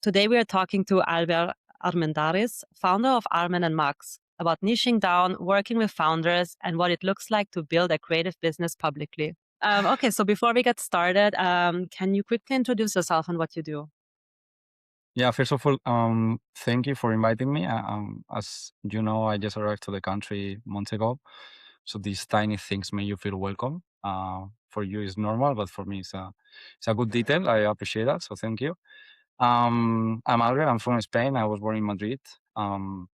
Today we are talking to Alber Armendáriz, founder of Armen Max, about niching down, working with founders, and what it looks like to build a creative business publicly. Okay, so before we get started, can you quickly introduce yourself and what you do? Yeah, first of all, thank you for inviting me. As you know, I just arrived to the country months ago, so these tiny things make you feel welcome. For you, it's normal, but for me, it's a good detail. I appreciate that, so thank you. I'm Alber. I'm from Spain. I was born in Madrid. I'm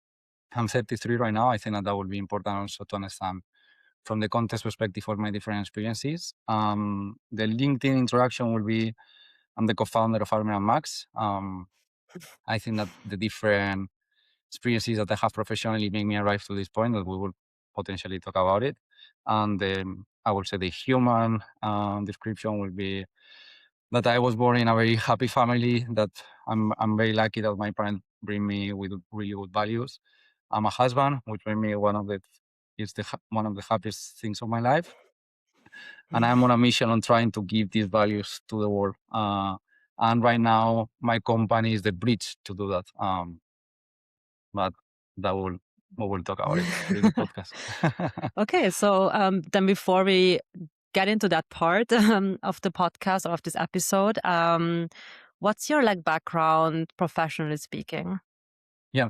33 right now. I think that would be important also to understand from the context perspective of my different experiences. The LinkedIn introduction will be I'm the co-founder of Armen Max. I think that the different experiences that I have professionally make me arrive to this point that we will potentially talk about it. And I would say the human description will be that I was born in a very happy family, that I'm very lucky that my parents bring me with really good values. I'm a husband, which made me one of the happiest things of my life. And I'm on a mission on trying to give these values to the world. And right now, my company is the bridge to do that. But that will we will talk about it during the podcast. Okay, so then before we get into that part of the podcast or of this episode, what's your background professionally speaking? Yeah,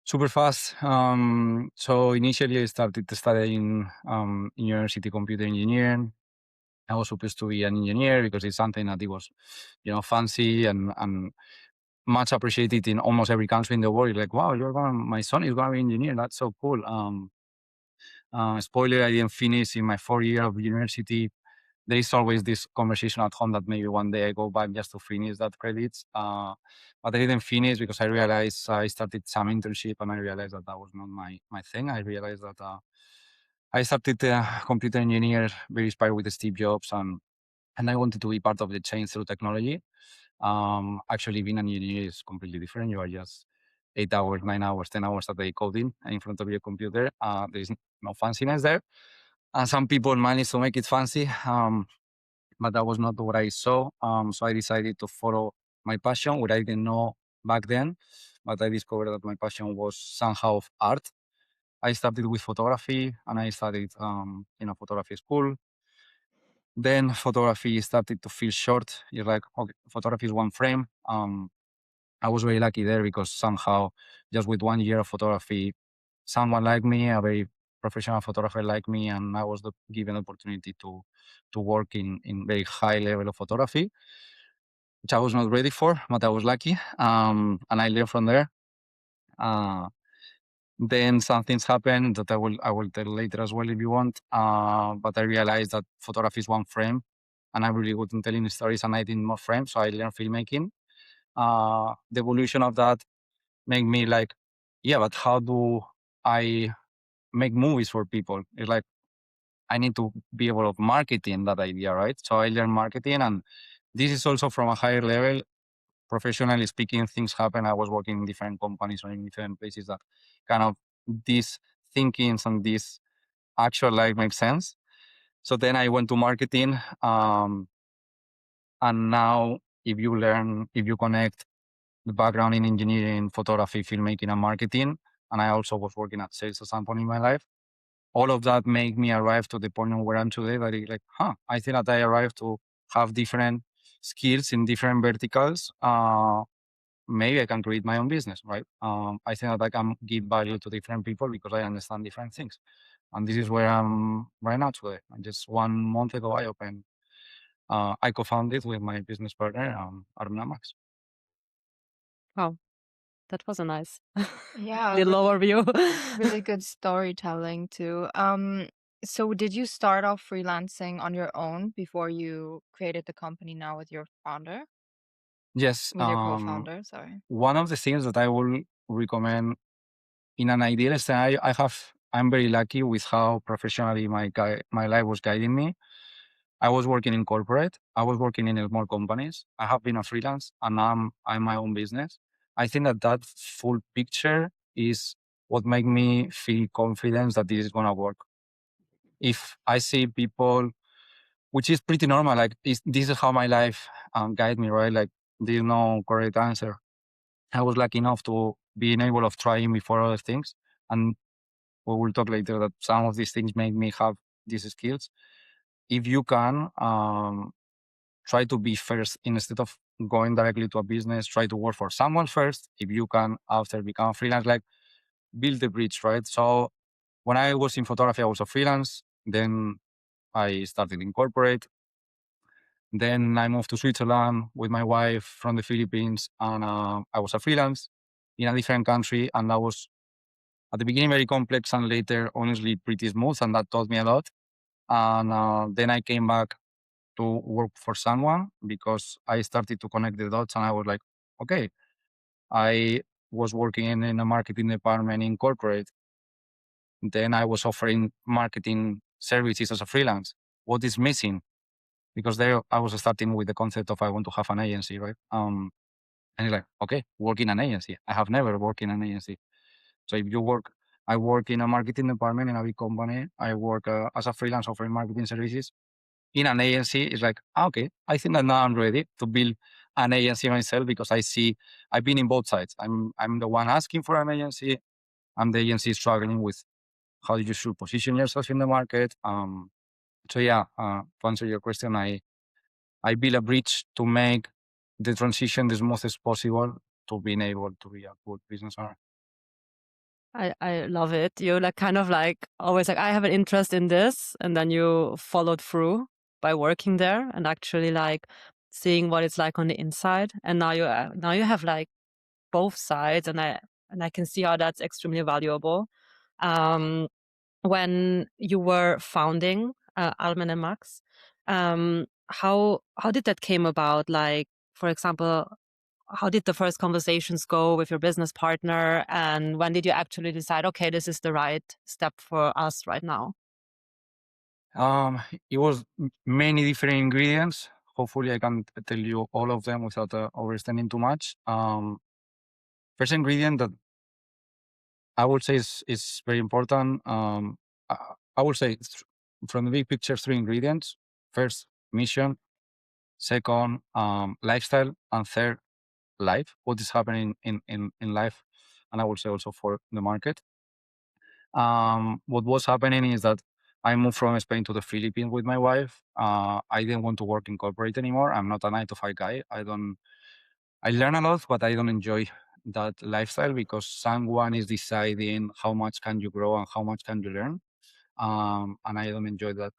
super fast. So initially, I started studying university computer engineering. I was supposed to be an engineer because it's something that it was, fancy and much appreciated in almost every country in the world. Like, wow, my son is going to be an engineer. That's so cool. Spoiler, I didn't finish in my 4 year of university. There is always this conversation at home that maybe one day I go back just to finish that credits. But I didn't finish because I realized I started some internship and I realized that that was not my thing. I realized that I started computer engineer, very inspired with Steve Jobs, and I wanted to be part of the change through technology. Actually, being an engineer is completely different. You are just 8 hours, 9 hours, 10 hours a day coding in front of your computer. There is no fanciness there. And some people manage to make it fancy, but that was not what I saw. So I decided to follow my passion, what I didn't know back then. But I discovered that my passion was somehow of art. I started with photography and I studied in a photography school. Then photography started to feel short. You're like, okay, photography is one frame. I was very lucky there because somehow, just with 1 year of photography, someone like me, a very professional photographer like me, and I was given the opportunity to work in very high level of photography, which I was not ready for, but I was lucky, and I learned from there. Uh, then some things happened that I will tell later as well if you want. But I realized that photography is one frame, and I'm really good in telling stories, and I did more frames, so I learned filmmaking. The evolution of that made me like, yeah, but how do I make movies for people? It's like I need to be able to marketing that idea, right? So I learned marketing, and this is also from a higher level. Professionally speaking, things happen. I was working in different companies or in different places that kind of these thinkings and this actual life makes sense. So then I went to marketing, and now if you connect the background in engineering, photography, filmmaking, and marketing, and I also was working at sales at some point in my life. All of that made me arrive to the point of where I'm today. That is like, I think that I arrived to have different skills in different verticals. Maybe I can create my own business, right? I think that I can give value to different people because I understand different things. And this is where I'm right now today. And just 1 month ago, I co-founded with my business partner, Armen Max. Wow, that was a nice Yeah, little overview. really good storytelling too. So did you start off freelancing on your own before you created the company now with your founder, Yes. with your co-founder? Sorry. One of the things that I will recommend in an ideal scenario, I'm very lucky with how professionally my life was guiding me. I was working in corporate. I was working in small companies. I have been a freelance, and I'm my own business. I think that full picture is what make me feel confident that this is gonna work. If I see people, which is pretty normal, like this is how my life guide me, right? Like There's no correct answer. I was lucky enough to being able of trying before other things, and we will talk later that some of these things make me have these skills. If you can, try to be first instead of going directly to a business. Try to work for someone first. If you can, after become freelance, like build the bridge, right? So when I was in photography, I was a freelance. Then I started in corporate. Then I moved to Switzerland with my wife from the Philippines, and I was a freelance in a different country. And that was at the beginning very complex, and later honestly pretty smooth, and that taught me a lot. And then I came back to work for someone because I started to connect the dots, and I was like, okay, I was working in a marketing department in corporate. Then I was offering marketing services as a freelance. What is missing? Because there I was starting with the concept of I want to have an agency, right? And it's like, okay, work in an agency. I have never worked in an agency. So if you work, I work in a marketing department in a big company. I work as a freelance offering marketing services. In an agency, it's like, okay, I think that now I'm ready to build an agency myself because I see I've been in both sides. I'm the one asking for an agency. I'm the agency struggling with how you should position yourself in the market. So yeah, to answer your question, I build a bridge to make the transition the smoothest possible to being able to be a good business owner. I love it. You like kind of like always like I have an interest in this, and then you followed through by working there and actually like seeing what it's like on the inside. And now you have like both sides, and I can see how that's extremely valuable. Um, when you were founding Almen and Max, how did that came about? Like, for example, how did the first conversations go with your business partner, and when did you actually decide, okay, this is the right step for us right now? It was many different ingredients. Hopefully, I can tell you all of them without overstanding too much. First ingredient that I would say is very important. I, I would say from the big picture, three ingredients. First, mission. Second, lifestyle, and third, life. What is happening in life, and I would say also for the market. What was happening is that I moved from Spain to the Philippines with my wife. I didn't want to work in corporate anymore. I'm not a 9 to 5 guy. I learn a lot, but I don't enjoy that lifestyle because someone is deciding how much can you grow and how much can you learn. And I don't enjoy that.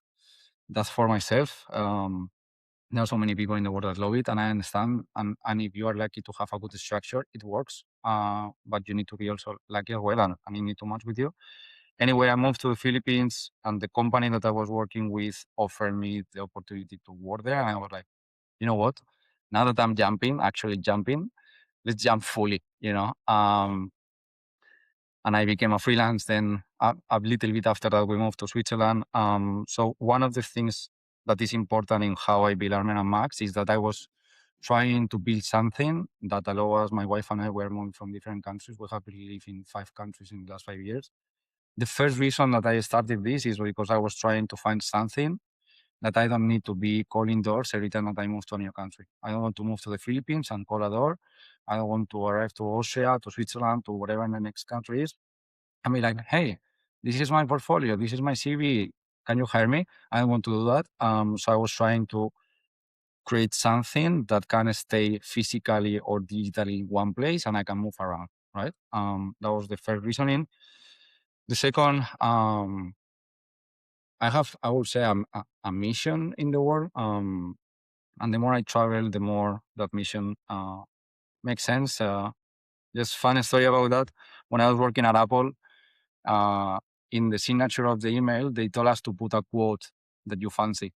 That's for myself. There are so many people in the world that love it, and I understand. And if you are lucky to have a good structure, it works. But you need to be also lucky as well, and you need to match with you. Anyway, I moved to the Philippines, and the company that I was working with offered me the opportunity to work there. And I was like, you know what? Now that I'm actually jumping, let's jump fully, and I became a freelance. Then a little bit after that, we moved to Switzerland. So one of the things that is important in how I build Armen and Max is that I was trying to build something that allow us, my wife and I were moving from different countries. We have lived in 5 countries in the last 5 years. The first reason that I started this is because I was trying to find something that I don't need to be calling doors every time that I move to a new country. I don't want to move to the Philippines and call a door. I don't want to arrive to Austria, to Switzerland, to whatever the next country is. I mean, like, hey, this is my portfolio. This is my CV. Can you hire me? I don't want to do that. So I was trying to create something that can stay physically or digitally in one place and I can move around, right? That was the first reasoning. The second, I would say, a mission in the world. And the more I travel, the more that mission makes sense. Just fun story about that. When I was working at Apple, in the signature of the email, they told us to put a quote that you fancy.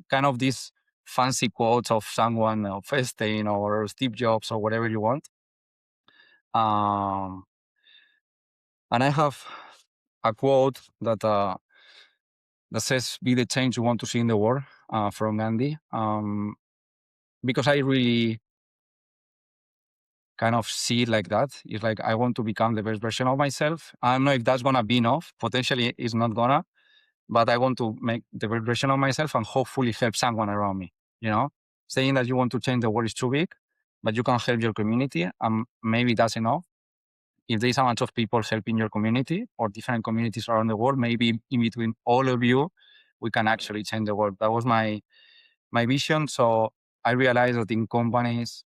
Kind of these fancy quotes of someone, of Einstein or Steve Jobs or whatever you want. And I have a quote that says, "Be the change you want to see in the world," from Gandhi. Because I really kind of see it like that. It's like I want to become the best version of myself. I don't know if that's gonna be enough. Potentially, it's not gonna. But I want to make the best version of myself and hopefully help someone around me. Saying that you want to change the world is too big. but you can help your community, and maybe that's enough. If there's a bunch of people helping your community or different communities around the world, maybe in between all of you, we can actually change the world. That was my vision. So I realized that in companies,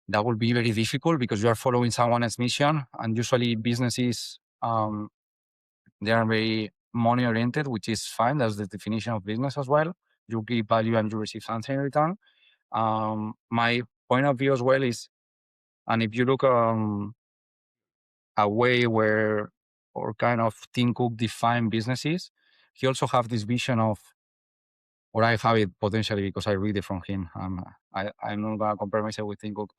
that would be very difficult because you are following someone else's mission, and usually businesses, they are very money oriented, which is fine. That's the definition of business as well. You give value and you receive something in return. My point of view as well is, and if you look a way where or kind of Tim Cook defined businesses, he also have this vision of, or I have it potentially because I read it from him. I'm not gonna compare myself with Tim Cook.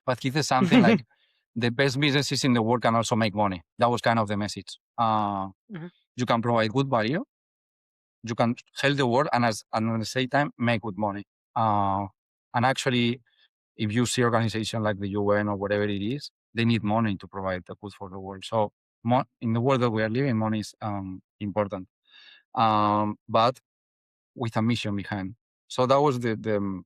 But he said something like, the best businesses in the world can also make money. That was kind of the message. You can provide good value, you can help the world, and at the same time make good money. And actually, if you see organizations like the UN or whatever it is, they need money to provide the good for the world. So in the world that we are living, money is important, but with a mission behind. So that was the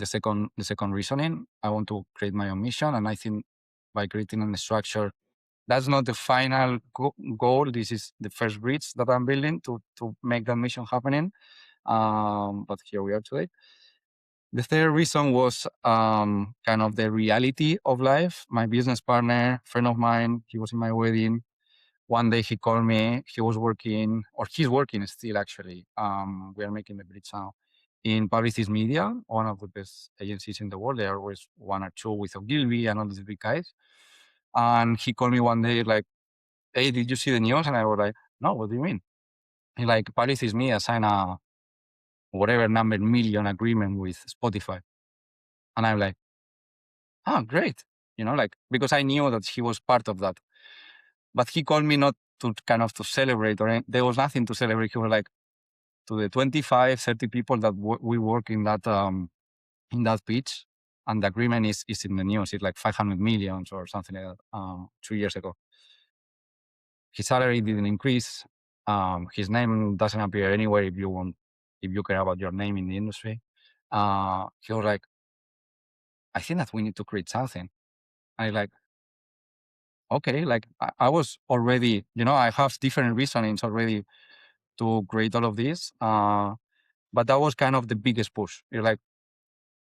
second reasoning. I want to create my own mission, and I think by creating a structure, that's not the final goal. This is the first bridge that I'm building to make that mission happening. But here we are today. The third reason was kind of the reality of life. My business partner, friend of mine, he was in my wedding. One day he called me. He was working, or he's working still actually. We are making the bridge now in Publicis Media, one of the best agencies in the world. There was one or two with Ogilvy and all these big guys. And he called me one day like, "Hey, did you see the news?" And I was like, "No, what do you mean?" He like, "Publicis Media signed a whatever number million agreement with Spotify." And I'm like, "Oh, great." Like, because I knew that he was part of that. But he called me not to kind of to celebrate, or there was nothing to celebrate. He was like, to the 25, 30 people that we work in that pitch, and the agreement is in the news. It's like 500 million or something like that 2 years ago. His salary didn't increase. His name doesn't appear anywhere if you care about your name in the industry. He was like, "I think that we need to create something." I like, okay, like I was already, I have different reasonings already to create all of this. But that was kind of the biggest push. It's like,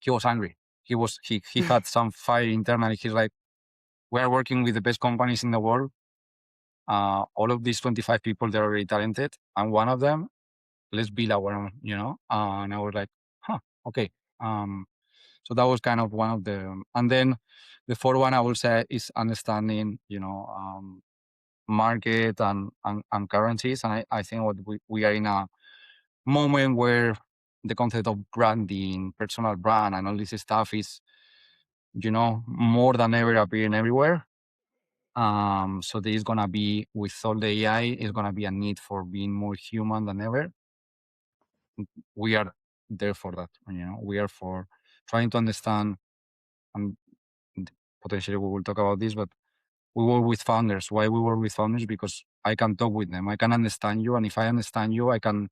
he was angry. He had some fire internally. He's like, "We are working with the best companies in the world. All of these 25 people, they're very talented. And one of them, let's build our own, and I was like, okay. So that was kind of one of the, and then the fourth one I would say is understanding, market and currencies. And I think what we are in a moment where the concept of branding, personal brand, and all this stuff is, more than ever appearing everywhere. So there is gonna be, with all the AI, is gonna be a need for being more human than ever. We are there for that. We are for trying to understand, and potentially we will talk about this, but we work with founders. Why we work with founders? Because I can talk with them. I can understand you, and if I understand you, I can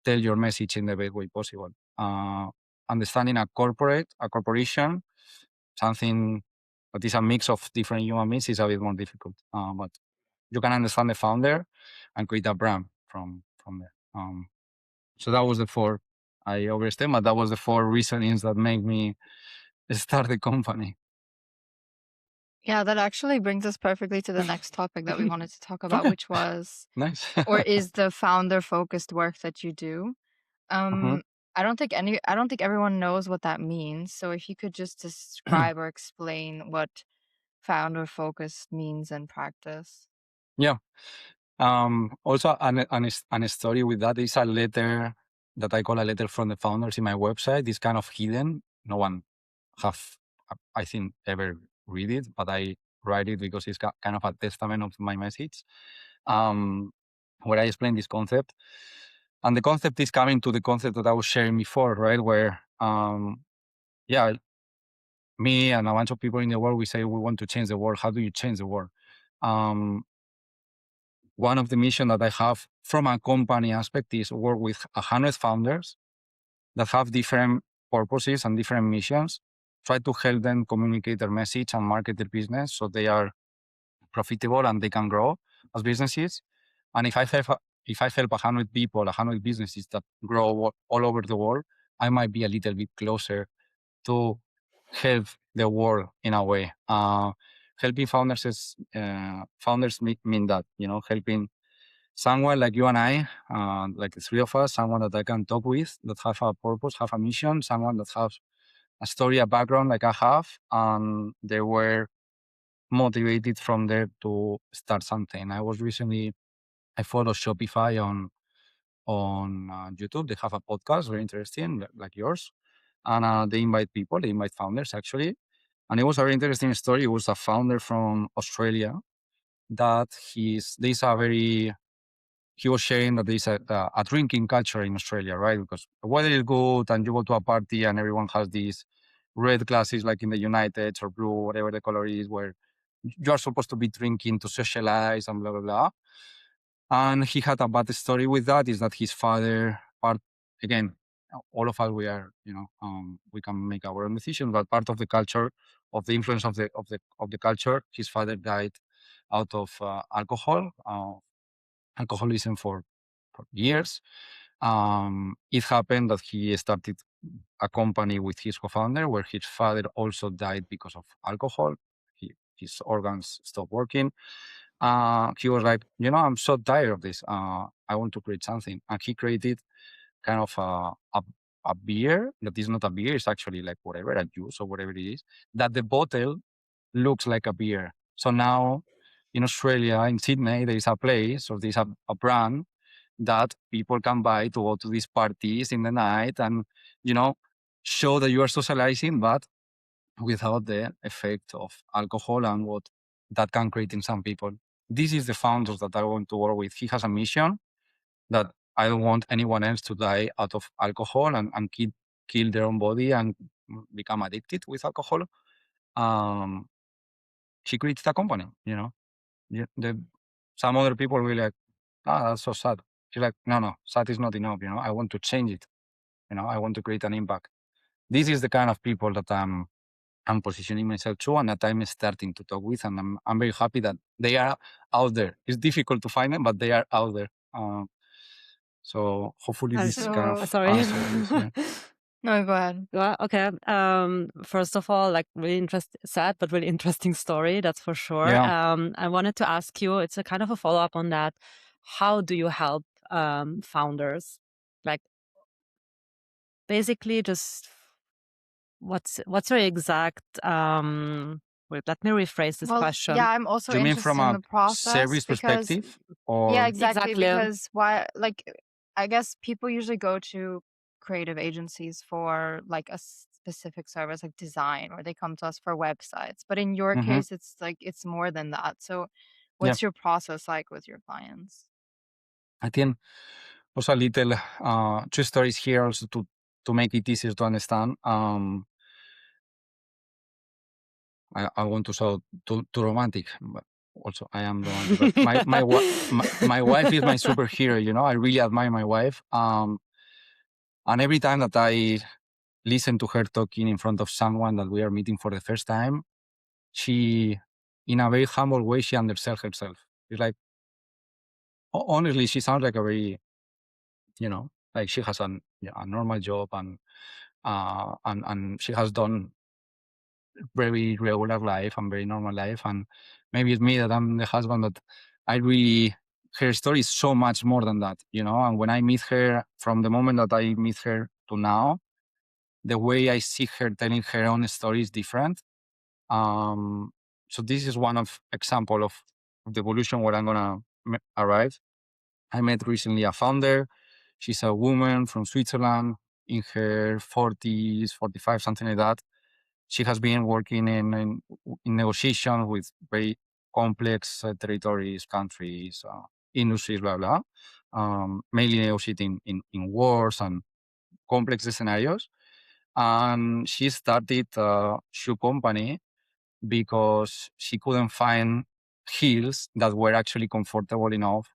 tell your message in the best way possible. Understanding a corporation, something that is a mix of different human beings, is a bit more difficult. But you can understand the founder and create a brand from there. So that was the four. I overstayed, but that was the four reasonings that make me start the company. Yeah, that actually brings us perfectly to the next topic that we wanted to talk about, Okay. which was, Nice. or is the founder-focused work that you do. I don't think everyone knows what that means. So if you could just describe or explain what founder-focused means in practice. Yeah. Also, an story with that is a letter that I call a letter from the founders in my website. It's kind of hidden. No one have, I think, ever read it, but I write it because it's kind of a testament of my message, where I explain this concept. And the concept is coming to the concept that I was sharing before, right? Where, me and a bunch of people in the world, we say we want to change the world. How do you change the world? One of the mission that I have from a company aspect is work with 100 founders that have different purposes and different missions, try to help them communicate their message and market their business so they are profitable and they can grow as businesses. And if I help 100 people, 100 businesses that grow all over the world, I might be a little bit closer to help the world in a way. Helping founders mean that, helping someone like you and I, like the three of us, someone that I can talk with, that have a purpose, have a mission, someone that has a story, a background like I have, and they were motivated from there to start something. I follow Shopify on YouTube. They have a podcast, very interesting, like yours. And they invite founders actually. And it was a very interesting story. It was a founder from Australia that he was sharing that there's a drinking culture in Australia, right? Because the weather is good and you go to a party and everyone has these red glasses like in the United or blue, whatever the color is, where you're supposed to be drinking to socialize and blah, blah, blah. And he had a bad story with that, is that his father, again, all of us, we are, we can make our own decisions, but part of the culture, of the influence of the culture, his father died out of alcoholism for years. It happened that he started a company with his co-founder where his father also died because of alcohol. His organs stopped working. He was like, I'm so tired of this. I want to create something. And he created kind of a beer that is not a beer. It's actually like whatever, a juice or whatever it is, that the bottle looks like a beer. So now in Australia, in Sydney, there is a place or there's a brand that people can buy to go to these parties in the night and, show that you are socializing, but without the effect of alcohol and what that can create in some people. This is the founders that I want to work with. He has a mission that I don't want anyone else to die out of alcohol and kill their own body and become addicted with alcohol. He created a company, some other people will be like, that's so sad. She's like, no, sad is not enough. I want to change it. I want to create an impact. This is the kind of people that I'm positioning myself to, and that I'm starting to talk with, and I'm very happy that they are out there. It's difficult to find them, but they are out there. So hopefully this kind of Sorry. answers this, yeah. No, go ahead. Well, okay. First of all, like really sad, but really interesting story. That's for sure. Yeah. I wanted to ask you, it's a kind of a follow up on that. How do you help founders? Like basically just what's your exact, wait, let me rephrase this Well, question. yeah, I'm also Do you mean interested from in a the process service because perspective? yeah, Or exactly. Exactly. Because I guess people usually go to creative agencies for like a specific service like design, or they come to us for websites. But in your Mhm. case, it's like it's more than that. So what's your process like with your clients? I think also a little two stories here also to make it easier to understand. I want to sound too romantic, but also I am romantic. But my wife is my superhero. I really admire my wife. And every time that I listen to her talking in front of someone that we are meeting for the first time, she, in a very humble way, she undersells herself. It's like, honestly, she sounds like a very, like she has a normal job and she has done very regular life and very normal life. And maybe it's me that I'm the husband, but her story is so much more than that, and when I meet her, from the moment that I meet her to now, the way I see her telling her own story is different. So this is one of example of the evolution where I'm gonna arrive. I met recently a founder. She's a woman from Switzerland in her 40s, 45, something like that. She has been working in negotiation with very complex territories, countries, industries, blah, blah. Mainly negotiating in wars and complex scenarios. And she started a shoe company because she couldn't find heels that were actually comfortable enough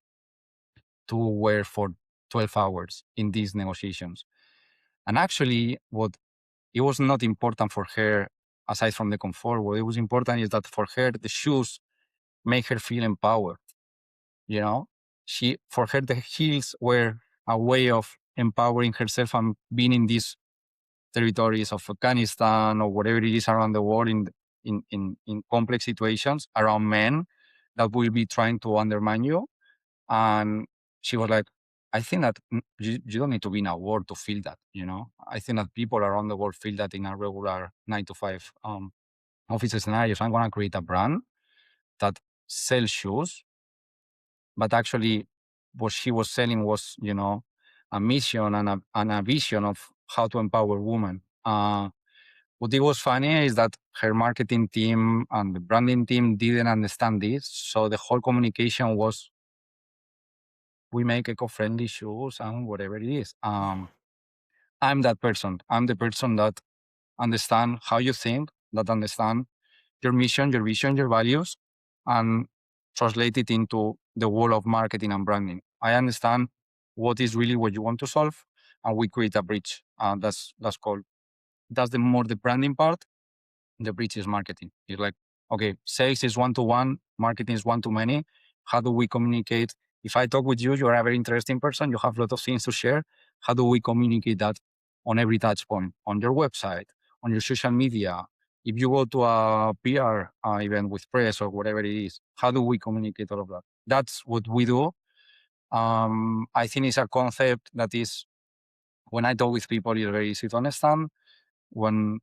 to wear for 12 hours in these negotiations. And actually, what it was not important for her aside from the comfort. What it was important is that for her, the shoes make her feel empowered. You know, for her, the heels were a way of empowering herself and being in these territories of Afghanistan or whatever it is around the world in complex situations around men that will be trying to undermine you. And she was like, I think that you don't need to be in a war to feel that, you know? I think that people around the world feel that in a regular 9 to 5 office scenario. So I'm going to create a brand that sells shoes, but actually what she was selling was, you know, a mission and a vision of how to empower women. What it was funny is that her marketing team and the branding team didn't understand this. So the whole communication was, we make eco-friendly shoes and whatever it is. I'm that person. I'm the person that understand how you think, that understand your mission, your vision, your values, and translate it into the world of marketing and branding. I understand what is really what you want to solve, and we create a bridge. That's called. That's the more the branding part. The bridge is marketing. It's like, okay, sales is one-to-one, marketing is one-to-many. How do we communicate? If I talk with you, you're a very interesting person. You have a lot of things to share. How do we communicate that on every touch point, on your website, on your social media? If you go to a PR event with press or whatever it is, how do we communicate all of that? That's what we do. I think it's a concept that is, when I talk with people, it's very easy to understand. When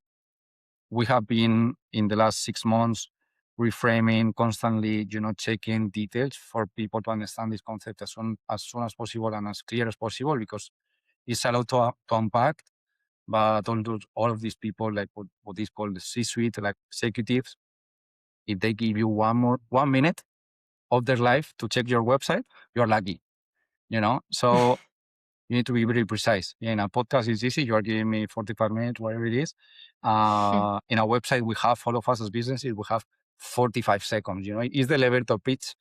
we have been in the last 6 months reframing, constantly, you know, checking details for people to understand this concept as soon as possible and as clear as possible, because it's a lot to unpack. But all of these people, like what is called the C-suite, like executives, if they give you 1 minute of their life to check your website, you're lucky, you know? So you need to be very precise. Yeah, in a podcast, it's easy. You are giving me 45 minutes, whatever it is. In a website, we have, all of us as businesses, we have 45 seconds. You know, it's the elevator pitch,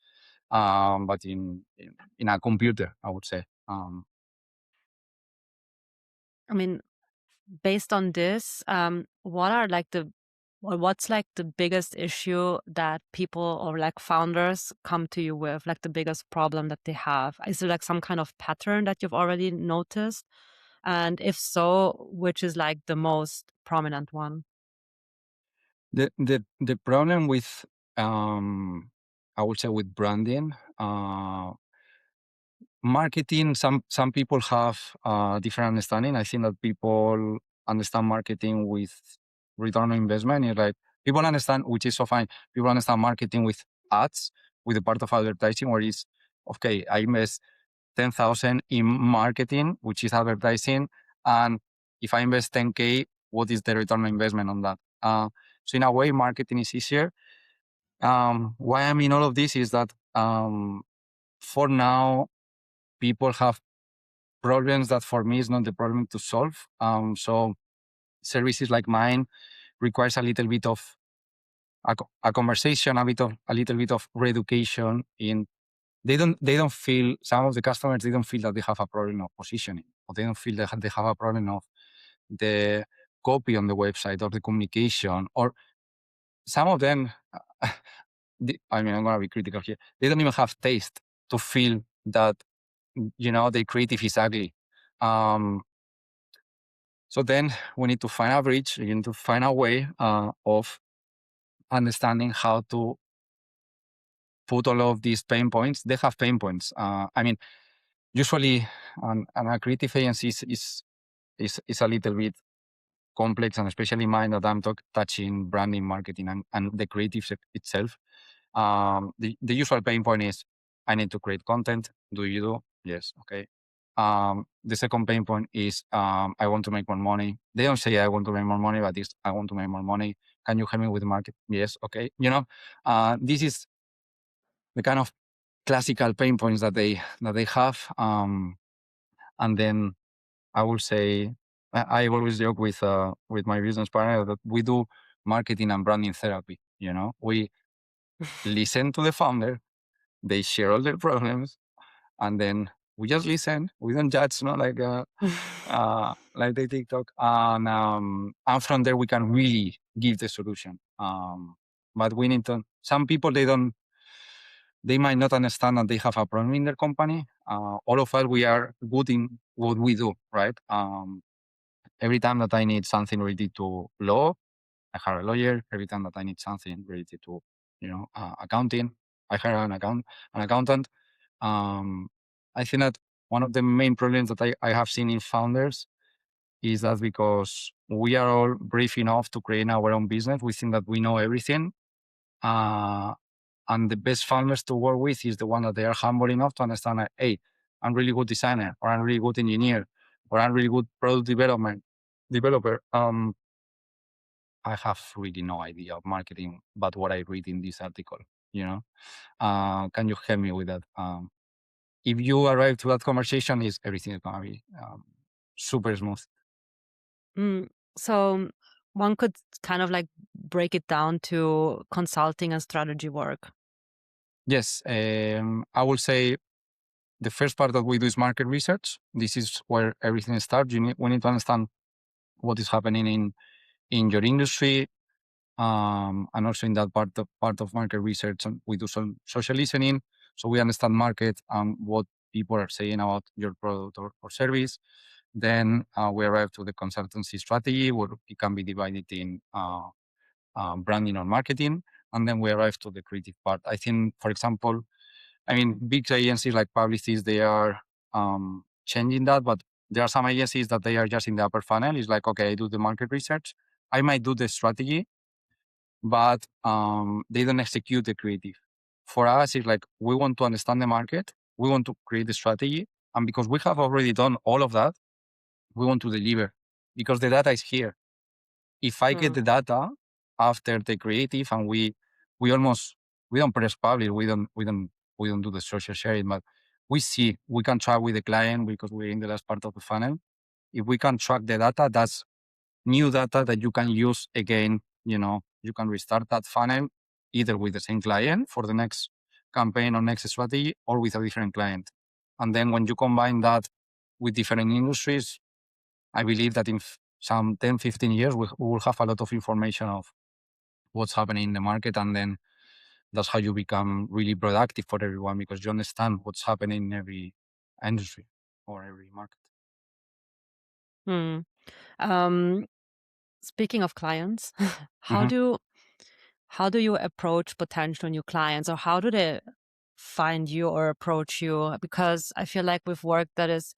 but in a computer, I would say. I mean, based on this, what's like the biggest issue that people or like founders come to you with, like the biggest problem that they have? Is there like some kind of pattern that you've already noticed? And if so, which is like the most prominent one? The problem with, I would say, with branding, marketing, some people have different understanding. I think that people understand marketing with return on investment. It's like, people understand, which is so fine. People understand marketing with ads, with the part of advertising, where it's, okay, I invest 10,000 in marketing, which is advertising. And if I invest 10K, what is the return on investment on that? So in a way, marketing is easier. Why I mean all of this is that for now, people have problems that for me is not the problem to solve. So services like mine requires a little bit of a conversation, a little bit of re-education. In they don't feel, some of the customers, they don't feel that they have a problem of positioning, or they don't feel that they have a problem of the copy on the website or the communication, or some of them. I mean, I'm gonna be critical here. They don't even have taste to feel that, you know, the creative is ugly. So then we need to find a bridge. We need to find a way of understanding how to put all of these pain points. They have pain points. I mean, usually a creative agency is a little bit complex, and especially mine, that I'm touching branding, marketing, and the creative itself. The usual pain point is, I need to create content. Do you do? Yes. Okay. The second pain point is, I want to make more money. They don't say I want to make more money, but it's, I want to make more money. Can you help me with the market? Yes. Okay. You know, this is the kind of classical pain points that they have. And then I will say, I always joke with my business partner that we do marketing and branding therapy. You know, we listen to the founder, they share all their problems, and then we just listen. We don't judge, like the TikTok. And from there we can really give the solution. But we need to. Some people they might not understand that they have a problem in their company. All of us, we are good in what we do, right? Every time that I need something related to law, I hire a lawyer. Every time that I need something related to, accounting, I hire an accountant. I think that one of the main problems that I have seen in founders is that because we are all brave enough to create our own business, we think that we know everything. And the best founders to work with is the one that they are humble enough to understand that, hey, I'm really good designer, or I'm really good engineer, or I'm really good product developer. I have really no idea of marketing, but what I read in this article, can you help me with that? If you arrive to that conversation, everything is going to be super smooth. So one could kind of like break it down to consulting and strategy work. Yes, I will say the first part that we do is market research. This is where everything starts. We need to understand what is happening in your industry, and also in that part of market research, we do some social listening, so we understand market and what people are saying about your product or service. Then we arrive to the consultancy strategy, where it can be divided in branding or marketing, and then we arrive to the creative part. I think, for example, big agencies like Publicis, they are changing that, but there are some agencies that they are just in the upper funnel. It's like, okay, I do the market research, I might do the strategy, but they don't execute the creative. For us, it's like we want to understand the market, we want to create the strategy, and because we have already done all of that, we want to deliver because the data is here. If I get the data after the creative, and we don't press publish, we don't do the social sharing, but we can track with the client because we're in the last part of the funnel. If we can track the data, that's new data that you can use again. You can restart that funnel either with the same client for the next campaign or next strategy, or with a different client. And then when you combine that with different industries, I believe that in some 10, 15 years, we will have a lot of information of what's happening in the market. And then that's how you become really productive for everyone, because you understand what's happening in every industry or every market. Speaking of clients, how do you approach potential new clients, or how do they find you or approach you? Because I feel like with work that is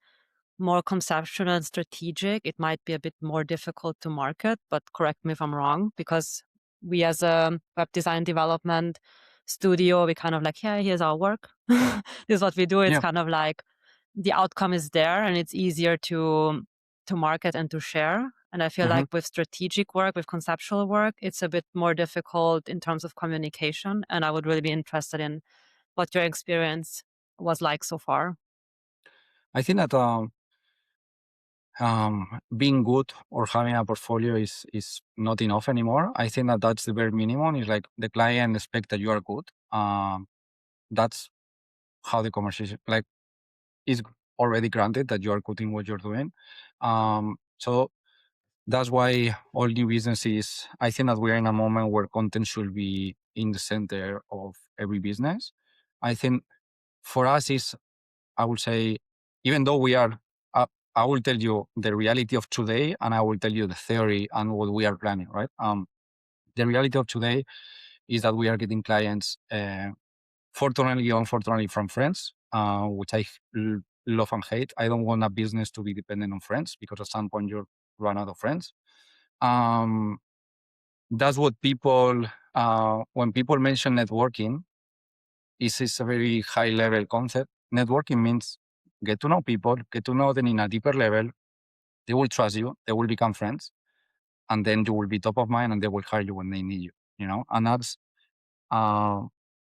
more conceptual and strategic, it might be a bit more difficult to market, but correct me if I'm wrong, because we as a web design development studio, we kind of like, yeah, here's our work. This is what we do. It's kind of like the outcome is there, and it's easier to market and to share. And I feel like with strategic work, with conceptual work, it's a bit more difficult in terms of communication. And I would really be interested in what your experience was like so far. I think that being good or having a portfolio is not enough anymore. I think that that's the bare minimum. Is like the client expects that you are good. That's how the conversation is already granted that you are good in what you're doing. So that's why all new businesses, I think that we are in a moment where content should be in the center of every business. I think for us I would say, even though we are, I will tell you the reality of today, and I will tell you the theory and what we are planning, right? The reality of today is that we are getting clients, fortunately or unfortunately, from friends, which I love and hate. I don't want a business to be dependent on friends, because at some point you run out of friends. That's what people, when people mention networking, is a very high level concept. Networking means get to know people, get to know them in a deeper level. They will trust you, they will become friends, and then you will be top of mind, and they will hire you when they need you, and that's a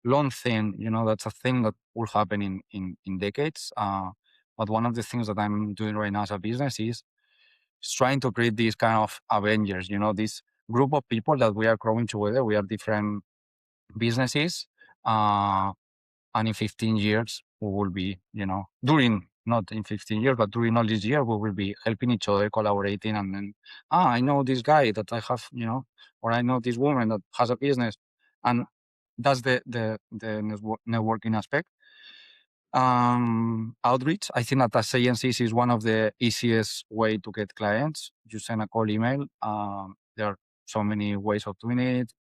long thing, that's a thing that will happen in decades. But one of the things that I'm doing right now as a business is trying to create these kind of Avengers, this group of people that we are growing together. We are different businesses. And in 15 years, we will be, during not in 15 years, but during all these years, we will be helping each other, collaborating, and then, I know this guy that I have, or I know this woman that has a business, and that's the networking aspect. Outreach, I think that as agencies is one of the easiest way to get clients. You send a cold email. There are so many ways of doing it: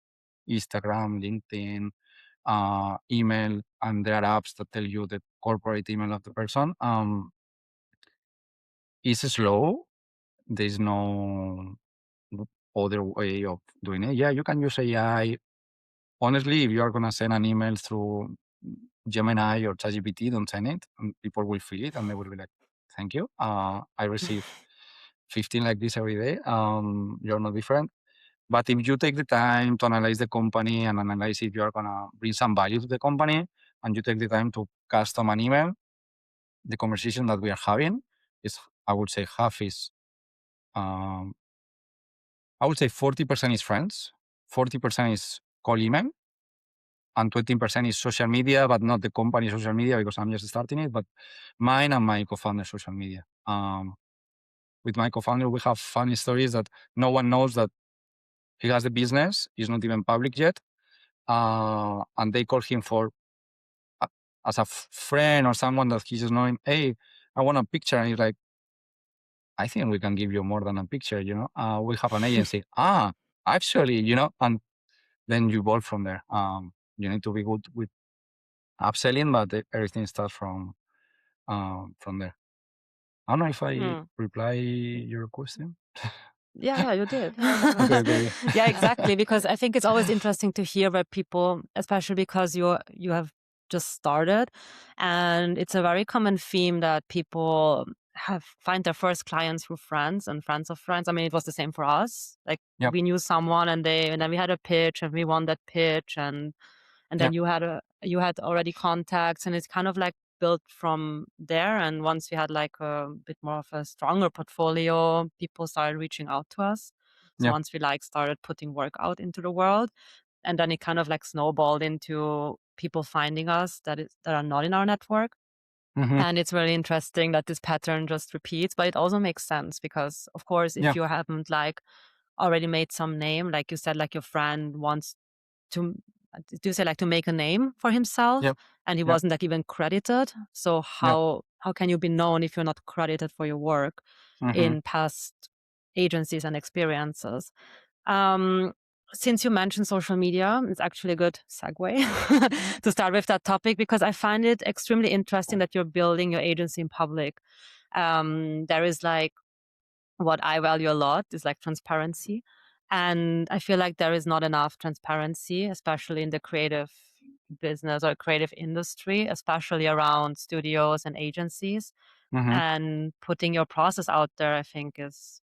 Instagram, LinkedIn, email, and there are apps that tell you the corporate email of the person. It's slow. There's no other way of doing it. Yeah, you can use AI. Honestly, if you are gonna send an email through Gemini or ChatGPT, don't send it, and people will feel it, and they will be like, "Thank you. I receive 15 like this every day. You're no different." But if you take the time to analyze the company and analyze if you are gonna bring some value to the company, and you take the time to custom an email, the conversation that we are having is, I would say, half is, I would say 40% is friends, 40% is call email, and 20% is social media, but not the company social media because I'm just starting it, but mine and my co-founder social media. With my co-founder, we have funny stories that no one knows that he has the business. It's not even public yet. And they call him for, as a friend or someone that he's just knowing, hey, I want a picture. And he's like, I think we can give you more than a picture, we have an agency. Actually, and then you evolve from there. You need to be good with upselling, but everything starts from there. I don't know if I reply your question. Yeah, you did. Okay. Yeah, exactly. Because I think it's always interesting to hear where people, especially because you have just started, and it's a very common theme that people find their first clients through friends and friends of friends. I mean, it was the same for us. Like Yep. we knew someone, and then we had a pitch, and we won that pitch, and then you had already contacts, and it's kind of like built from there. And once we had like a bit more of a stronger portfolio, people started reaching out to us. So Yep. once we like started putting work out into the world, and then it kind of like snowballed into people finding us that are not in our network. Mm-hmm. And it's really interesting that this pattern just repeats, but it also makes sense because, of course, if you haven't like already made some name, like you said, like your friend wants to, do you say like to make a name for himself, and he wasn't like even credited. So how can you be known if you're not credited for your work in past agencies and experiences? Since you mentioned social media, it's actually a good segue to start with that topic, because I find it extremely interesting that you're building your agency in public. There is like, what I value a lot is like transparency. And I feel like there is not enough transparency, especially in the creative business or creative industry, especially around studios and agencies. And putting your process out there, I think, is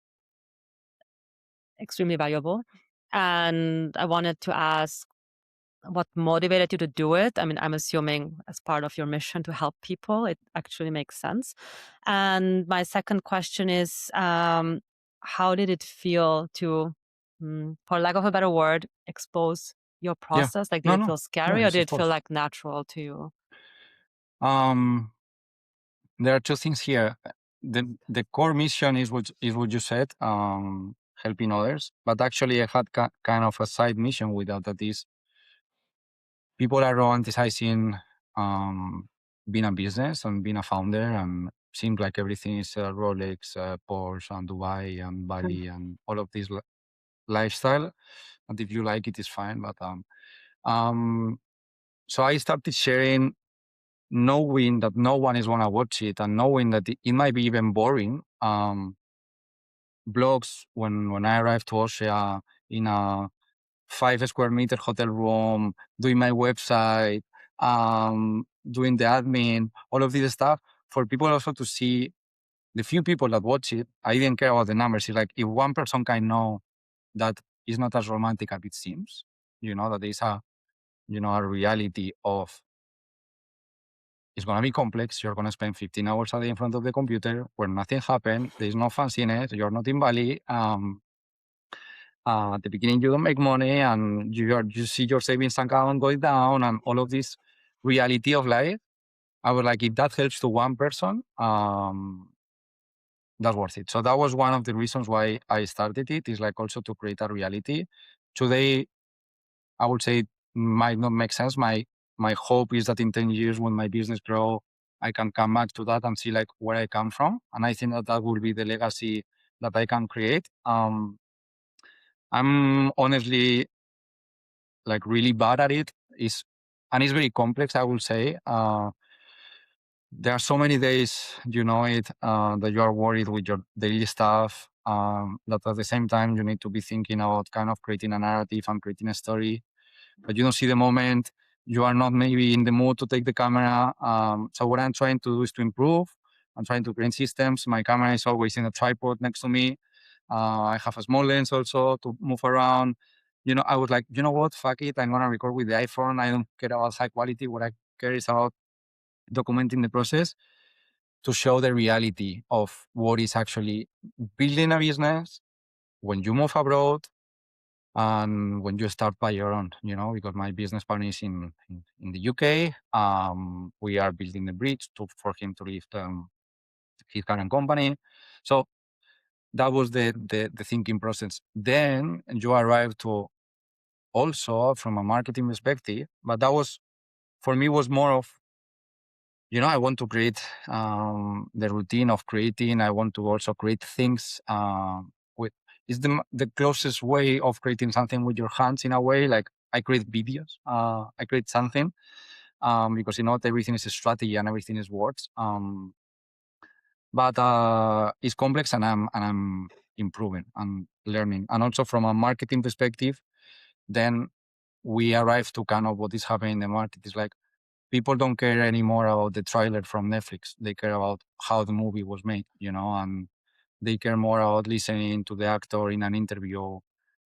extremely valuable. And I wanted to ask, what motivated you to do it? I mean, I'm assuming as part of your mission to help people, it actually makes sense. And my second question is, how did it feel to, for lack of a better word, expose your process? Like, did it feel scary, or did it feel like natural to you? There are two things here. The core mission is what you said, helping others. But actually, I had kind of a side mission with that is, people are romanticizing being a business and being a founder, and seems like everything is Rolex, Porsche, and Dubai, and Bali, and all of this lifestyle. And if you like it, it's fine. But so I started sharing, knowing that no one is gonna watch it, and knowing that it might be even boring. Blogs, when I arrived to Austria, in a 5 square meter hotel room, doing my website, doing the admin, all of this stuff, for people also to see the few people that watch it. I didn't care about the numbers. It's like, if one person can know that it's not as romantic as it seems, that there's a reality of, it's going to be complex. You're going to spend 15 hours a day in front of the computer where nothing happened. There's no fanciness. You're not in Bali. At the beginning, you don't make money, and you see your savings account going down, and all of this reality of life. I was like, if that helps to one person, that's worth it. So that was one of the reasons why I started it, is like also to create a reality. Today, I would say it might not make sense. My hope is that in 10 years when my business grow, I can come back to that and see like where I come from. And I think that that will be the legacy that I can create. I'm honestly like really bad at it. And it's very complex, I will say. There are so many days, that you are worried with your daily stuff. That at the same time you need to be thinking about kind of creating a narrative and creating a story, but you don't see the moment. You are not maybe in the mood to take the camera. So what I'm trying to do is to improve. I'm trying to create systems. My camera is always in a tripod next to me. I have a small lens also to move around. I was like, you know what? Fuck it. I'm gonna record with the iPhone. I don't care about high quality. What I care is about documenting the process to show the reality of what is actually building a business when you move abroad and when you start by your own, because my business partner is in the UK. We are building the bridge for him to leave his current company. So that was the thinking process. Then you arrive to also from a marketing perspective, but that was, for me, was more of, I want to create the routine of creating. I want to also create things with. It's the closest way of creating something with your hands in a way. Like I create videos. I create something because not everything is a strategy and everything is words. But it's complex, and I'm improving and learning. And also from a marketing perspective, then we arrive to kind of what is happening in the market. It's like, people don't care anymore about the trailer from Netflix. They care about how the movie was made, and they care more about listening to the actor in an interview.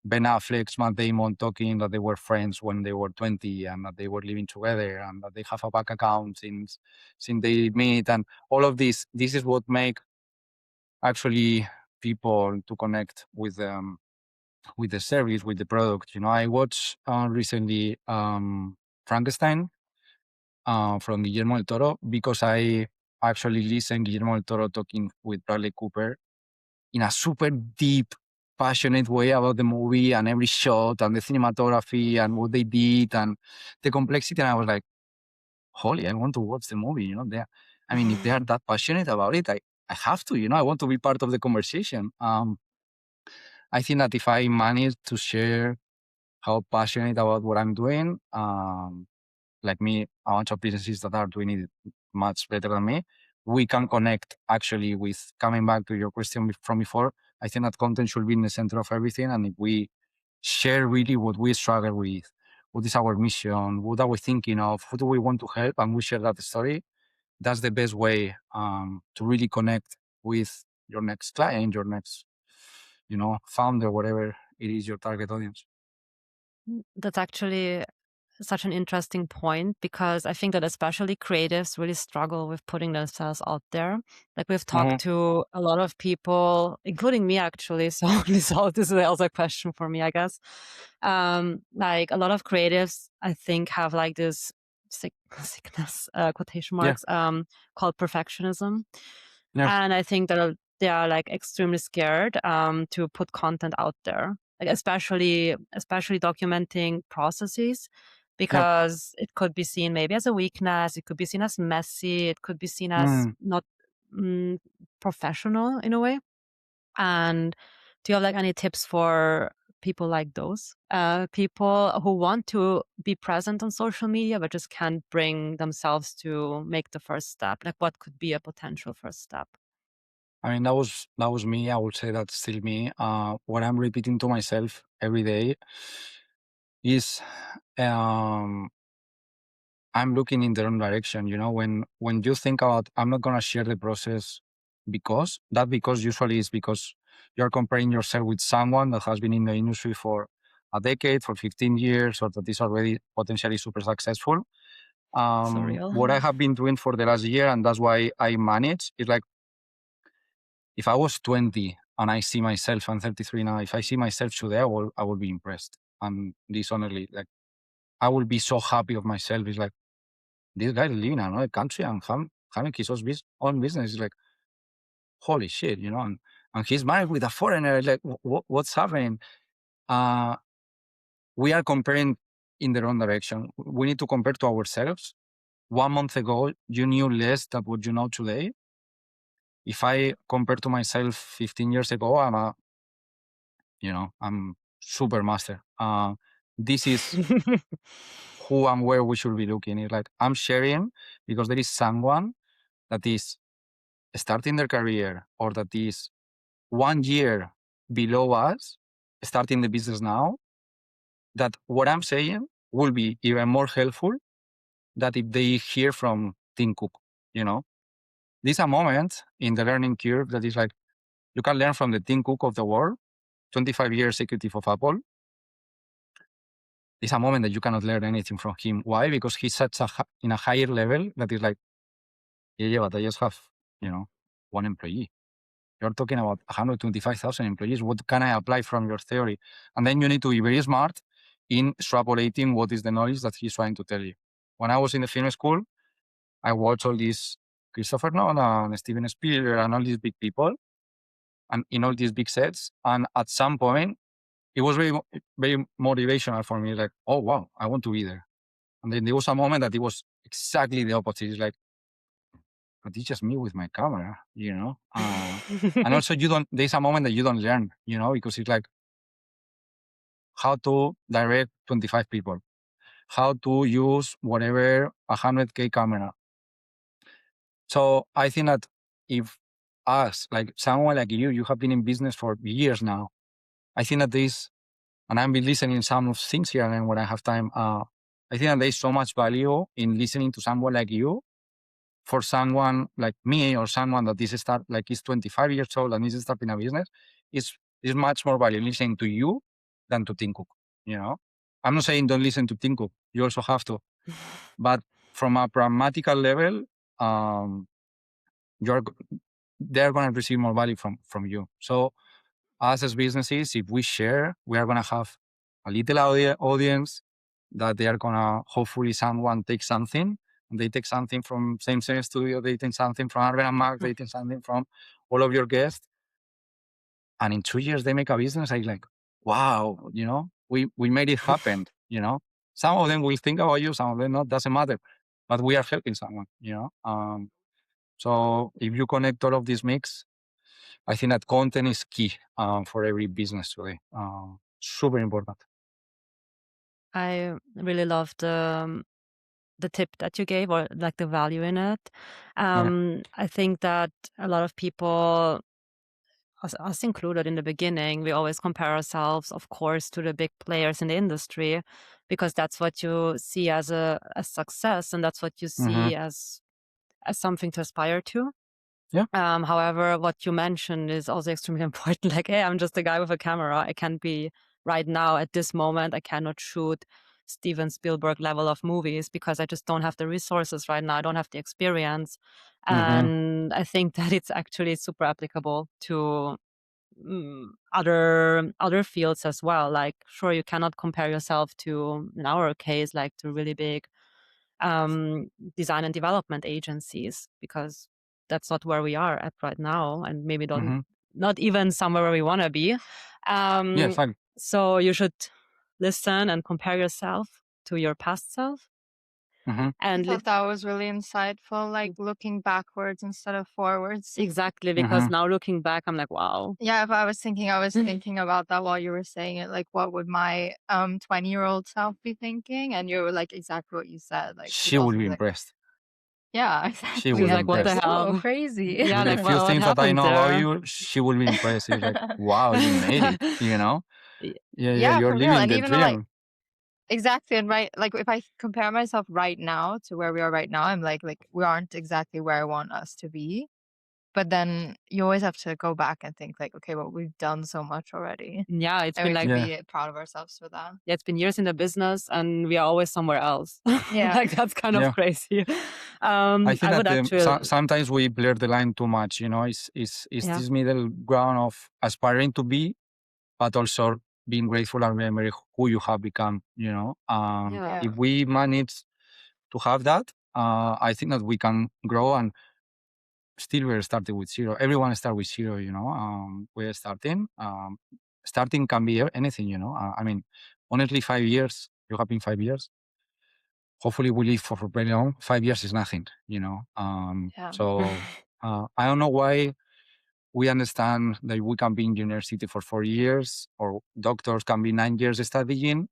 Ben Affleck, Matt Damon talking that they were friends when they were 20 and that they were living together and that they have a bank account since they meet, and all of this. This is what make actually people to connect with the service, with the product. I watched recently Frankenstein from Guillermo del Toro, because I actually listened Guillermo del Toro talking with Bradley Cooper in a super deep, passionate way about the movie and every shot and the cinematography and what they did and the complexity. And I was like, holy, I want to watch the movie. If they are that passionate about it, I have to. I want to be part of the conversation. I think that if I manage to share how passionate about what I'm doing, like me, a bunch of businesses that are doing it much better than me, we can connect actually with, coming back to your question from before. I think that content should be in the center of everything. And if we share really what we struggle with, what is our mission, what are we thinking of, who do we want to help, and we share that story, that's the best way to really connect with your next client, your next, founder, whatever it is, your target audience. That's actually such an interesting point, because I think that especially creatives really struggle with putting themselves out there. Like we've talked to a lot of people, including me actually. So this is also a question for me, I guess. Like a lot of creatives, I think, have like this sickness, quotation Yeah. marks, called perfectionism. Yeah. And I think that they are like extremely scared to put content out there, like especially documenting processes, because it could be seen maybe as a weakness, it could be seen as messy, it could be seen as not professional in a way. And do you have like any tips for people like those people who want to be present on social media but just can't bring themselves to make the first step? Like what could be a potential first step? That was me. I would say that's still me. What I'm repeating to myself every day is I'm looking in the wrong direction. When you think about, I'm not gonna share the process, because usually is because you're comparing yourself with someone that has been in the industry for a decade, for 15 years, or that is already potentially super successful. Surreal. What I have been doing for the last year, and that's why I manage, is like, if I was 20 and I see myself, I'm 33 now, if I see myself today, I will be impressed. And this honestly, like, I will be so happy of myself. It's like, this guy living in another country and having his own business is like, holy shit, and he's married with a foreigner. Like, what's happening? We are comparing in the wrong direction. We need to compare to ourselves. 1 month ago, you knew less than what you know today. If I compare to myself 15 years ago, I'm super master. This is who and where we should be looking. It's like I'm sharing because there is someone that is starting their career or that is 1 year below us, starting the business now, that what I'm saying will be even more helpful than if they hear from Tim Cook, There's a moment in the learning curve that is like, you can learn from the Tim Cook of the world, 25 years executive of Apple. There's a moment that you cannot learn anything from him. Why? Because he's in a higher level that is like, yeah, but I just have, one employee. You're talking about 125,000 employees. What can I apply from your theory? And then you need to be very smart in extrapolating what is the knowledge that he's trying to tell you. When I was in the film school, I watched all these Christopher Nolan, Steven Spielberg, and all these big people, and in all these big sets. And at some point, it was very, very motivational for me. Like, oh, wow, I want to be there. And then there was a moment that it was exactly the opposite. It's like, but it's just me with my camera, and also there's a moment that you don't learn, because it's like how to direct 25 people, how to use whatever 100K camera. So I think that if like someone like you have been in business for years now, I think that and I've been listening some of things here and when I have time, I think that there's so much value in listening to someone like you. For someone like me or someone that is 25 years old and is starting a business, is much more value listening to you than to Tim Cook. I'm not saying don't listen to Tim Cook. You also have to, but from a pragmatical level, they're going to receive more value from you. So us as businesses, if we share, we are going to have a little audience that they are going to hopefully someone take something. They take something from Same Studio, they take something from Armen Max, they take something from all of your guests. And in 2 years, they make a business. I'm like, wow, we made it happen, Some of them will think about you, some of them not, doesn't matter. But we are helping someone, So if you connect all of this mix, I think that content is key for every business today. Super important. I really love the tip that you gave, or like the value in it. I think that a lot of people, us included in the beginning, we always compare ourselves, of course, to the big players in the industry, because that's what you see as a success, and that's what you see as something to aspire to. Yeah. However, what you mentioned is also extremely important. Like, hey, I'm just a guy with a camera. I can't be right now at this moment. I cannot shoot Steven Spielberg level of movies because I just don't have the resources right now. I don't have the experience. And I think that it's actually super applicable to other fields as well. Like, sure, you cannot compare yourself to, in our case, like to really big design and development agencies, because that's not where we are at right now, and maybe not even somewhere where we want to be. Yeah, fine. So you should listen and compare yourself to your past self. I thought that was really insightful, like looking backwards instead of forwards. Exactly, because now looking back, I'm like, wow. Yeah, if I was thinking about that while you were saying it, like what would my 20-year-old self be thinking? And you were like exactly what you said. Like she would be impressed. Yeah, exactly. She would be like, what the impressed. hell? So crazy. Yeah, With like, a few what things that I know happened about there? you, she will be impressed. It's like, wow, you made it, Yeah, you're for real. living And the even though, dream. like, exactly. And like if I compare myself right now to where we are right now, I'm like we aren't exactly where I want us to be. But then you always have to go back and think like, okay, well, we've done so much already. Yeah, it's And been we like, can be proud of ourselves for that. yeah, it's been years in the business and we are always somewhere else. Yeah. Like, that's kind of crazy. I think would that actually, sometimes we blur the line too much, It's Yeah. this middle ground of aspiring to be, but also being grateful and remembering who you have become, Yeah. If we manage to have that, I think that we can grow, and still we're starting with zero. Everyone start with zero, we're starting. Starting can be anything, I mean, honestly, 5 years, you have been 5 years. Hopefully we live for very long. 5 years is nothing, Yeah. So I don't know why we understand that we can be in university for 4 years, or doctors can be 9 years studying.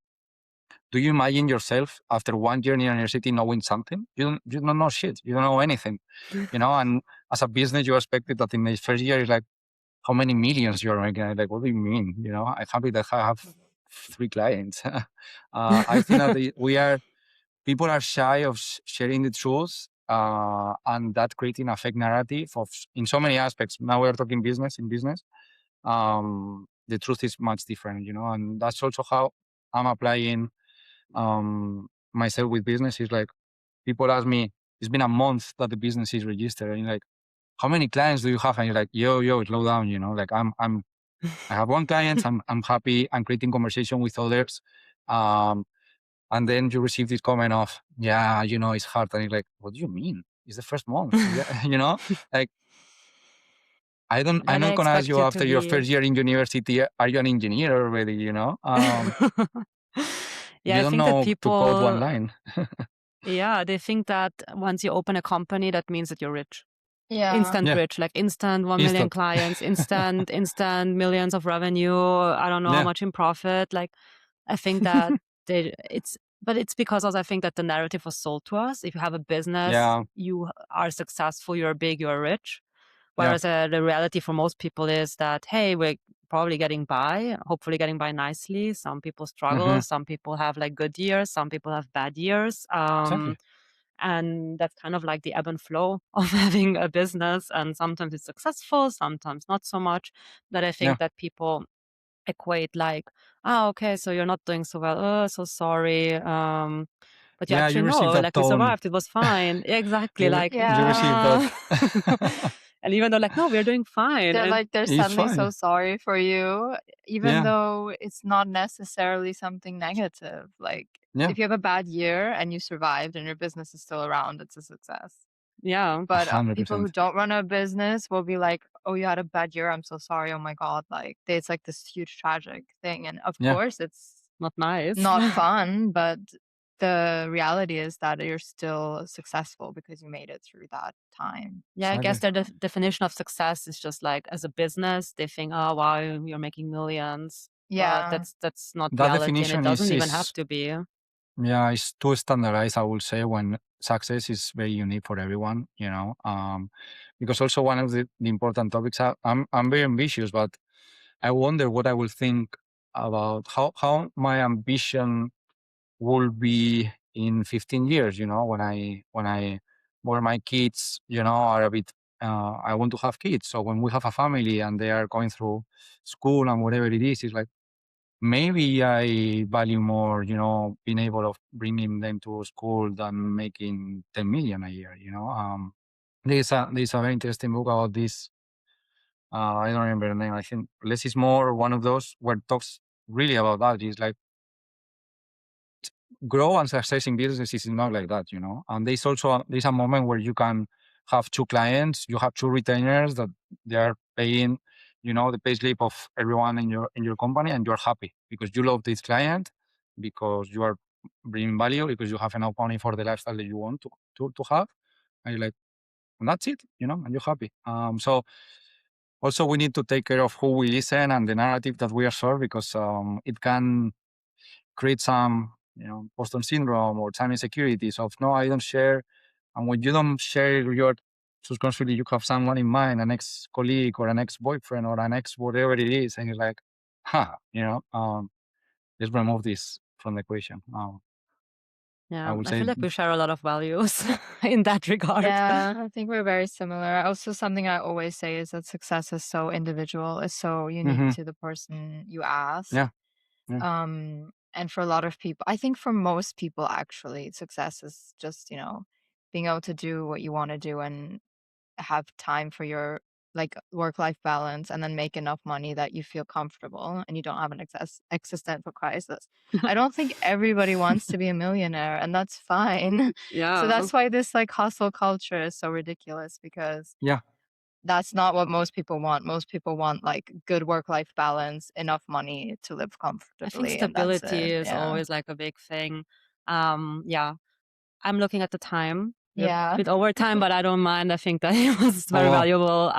Do you imagine yourself after 1 year in university knowing something? You don't know shit. You don't know anything, and as a business, you expected that in the first year is like, how many millions you're making? Like, what do you mean? I'm happy that I have 3 clients. I think that people are shy of sharing the truth, and that creating a fake narrative in so many aspects. Now we're talking business. In business, the truth is much different, and that's also how I'm applying myself with business. Is like, people ask me, it's been a month that the business is registered, and you're like, how many clients do you have? And you're like, yo, slow down, like I have one client, I'm happy, I'm creating conversation with others. And then you receive this comment of, yeah, it's hard. And you're like, what do you mean? It's the first month. Yeah, like, I'm Then I not gonna ask expect you you to after your be. first year in university, are you an engineer already? Yeah, You I don't think that know to code one people, line. yeah, they think that once you open a company, that means that you're rich. Yeah. Instant Yeah, rich, like instant 1 million instant. clients, instant millions of revenue. I don't know how Yeah. much in profit. Like, I think that but it's because also I think that the narrative was sold to us. If you have a business, Yeah. you are successful, you're big, you're rich. Yeah. Whereas the reality for most people is that, hey, we're probably getting by, hopefully getting by nicely. Some people Mm-hmm. struggle. Some people have like good years. Some people have bad years. Exactly. And that's kind of like the ebb and flow of having a business. And sometimes it's successful, sometimes not so much. That I Yeah. think that people equate like, oh, okay, so you're not doing so well. Oh, so sorry. But you Yeah, actually you receive know, that like we tone. survived. It was fine. Yeah, exactly. Like, You receive that. and even though like, no, we're doing fine. They're And like they're It's suddenly so fine. sorry for you, even Yeah. though it's not necessarily something negative. Like Yeah. if you have a bad year and you survived and your business is still around, it's a success. yeah, But people who 100%. don't run a business will be like, "Oh, you had a bad year. I'm so sorry. Oh my god!" Like it's like this huge tragic thing, and of Yeah. course, it's not nice. not fun. But the reality is that you're still successful because you made it through that time. Yeah, I guess Exactly. their definition of success is just like as a business, they think, oh wow, you're making millions. But Yeah, that's not That reality, and it definition doesn't is even have is to be. yeah, it's too standardized, I would say, when success is very unique for everyone, because also one of the important topics, I'm very ambitious, but I wonder what I will think about how my ambition will be in 15 years, when where my kids, are a bit, I want to have kids. So when we have a family and they are going through school and whatever it is, it's like, maybe I value more, being able of bringing them to school than making 10 million a year, there's a very interesting book about this. I don't remember the name. I think less is more, one of those where it talks really about that. It's like, grow and success in business is not like that, And there's a moment where you can have 2 clients, you have 2 retainers that they are paying, the pay slip of everyone in your company, and you're happy because you love this client, because you are bringing value, because you have enough money for the lifestyle that you want to have, and you're like, and that's it, and you're happy. So also we need to take care of who we listen and the narrative that we absorb, because it can create some, Boston syndrome or time insecurities of, no, I don't share. And when you don't share, your subconsciously you have someone in mind, an ex-colleague or an ex-boyfriend or an ex whatever it is, and you're like, let's remove this from the equation. I Yeah, would I say, feel like we share a lot of values in that regard. yeah, I think we're very similar. Also, something I always say is that success is so individual, it's so unique hmm to the person you ask. yeah, yeah, And for a lot of people, I think for most people, actually, success is just, being able to do what you want to do and have time for your like work-life balance and then make enough money that you feel comfortable and you don't have an existential crisis. I don't think everybody wants to be a millionaire, and that's fine. So that's why this like hustle culture is so ridiculous, because Yeah. that's not what most people want. Most people want like good work-life balance, enough money to live I think comfortably, and that's stability it. is Yeah. always like a big thing. Yeah, I'm looking at the time. We're a Yeah. bit over time, but I don't mind. I think that it was Oh, very wow. valuable.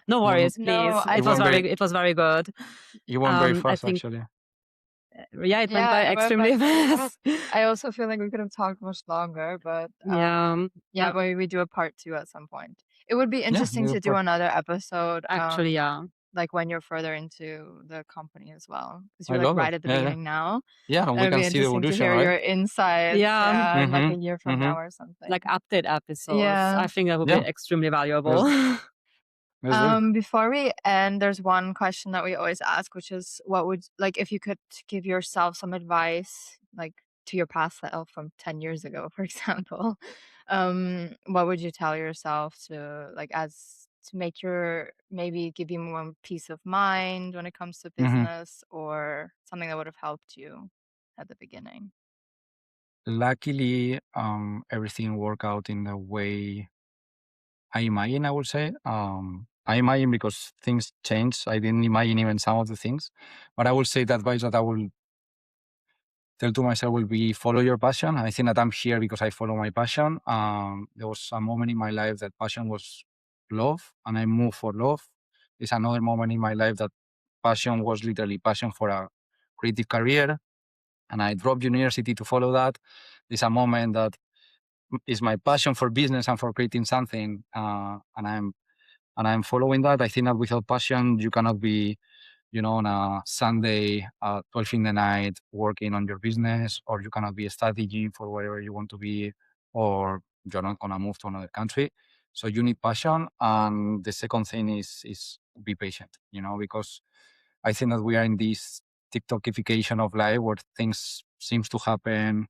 No worries, No, please. I You went think It was very good. you went very I fast, think actually. yeah, it went by yeah, it went by extremely so fast. fast. I also feel like we could have talked much longer, but Yeah, yeah, maybe we do a part 2 at some point. It would be Yeah, interesting to do another episode, actually, yeah. like when you're further into the company as well, because I you're like love it. right at the Yeah, yeah. beginning now. Yeah, It we would can be see the interesting to evolution, hear right? your insights, Yeah, yeah, in like a Mm-hmm. year from Mm-hmm. now or like something. update episodes. Yeah. I think that would be Yeah, extremely valuable. let's do it. Before we end, there's one question that we always ask, which is what would, like, if you could give yourself some advice, like to your past self from 10 years ago, for example, what would you tell yourself to like as to make your maybe give you more peace of mind when it comes to Mm-hmm. business, or something that would have helped you at the beginning? Luckily, everything worked out in the way I imagine, I would say. I imagine because things change. I didn't imagine even some of the things. But I would say the advice that I will tell to myself will be follow your passion. I think that I'm here because I follow my passion. There was a moment in my life that passion was love, and I moved for love. There's another moment in my life that passion was literally passion for a creative career, and I dropped university to follow that. There's a moment that is my passion for business and for creating something, and I'm following that. I think that without passion, you cannot be, on a Sunday at 12 in the night working on your business, or you cannot be studying for wherever you want to be, or you're not gonna move to another country. So you need passion. And the second thing is be patient, because I think that we are in this TikTokification of life where things seems to happen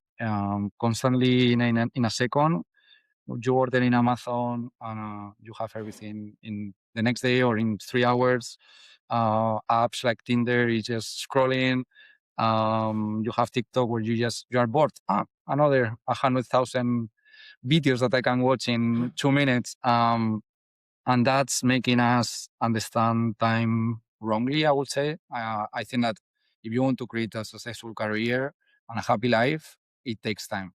constantly in a second. You order in Amazon and you have everything in the next day or in 3 hours. Apps like Tinder is just scrolling. You have TikTok where you are bored. Another 100,000 videos that I can watch in 2 minutes. And that's making us understand time wrongly, I would say. I think that if you want to create a successful career and a happy life, it takes time.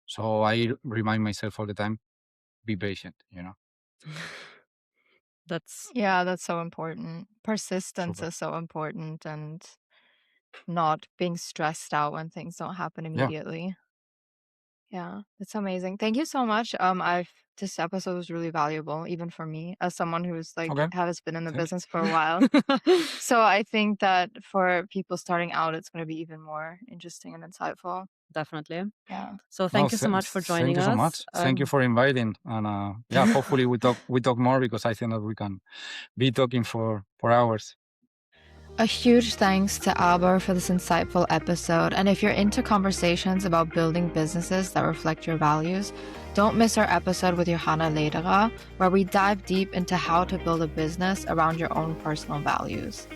So I remind myself all the time, be patient. That's Yeah, that's so important. Persistence Super. is so important, and not being stressed out when things don't happen Yeah. immediately. Yeah, that's amazing. Thank you so much. This episode was really valuable, even for me, as someone who's like Okay. has been in the Thank you. business for a while. So I think that for people starting out, it's going to be even more interesting and insightful. definitely. Yeah. So thank you so much for joining Thank you so us. much. Thank you for inviting. And yeah, hopefully we talk more, because I think that we can be talking for hours. A huge thanks to Alber for this insightful episode. And if you're into conversations about building businesses that reflect your values, don't miss our episode with Johanna Lederer, where we dive deep into how to build a business around your own personal values.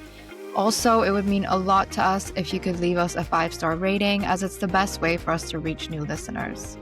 Also, it would mean a lot to us if you could leave us a 5-star rating, as it's the best way for us to reach new listeners.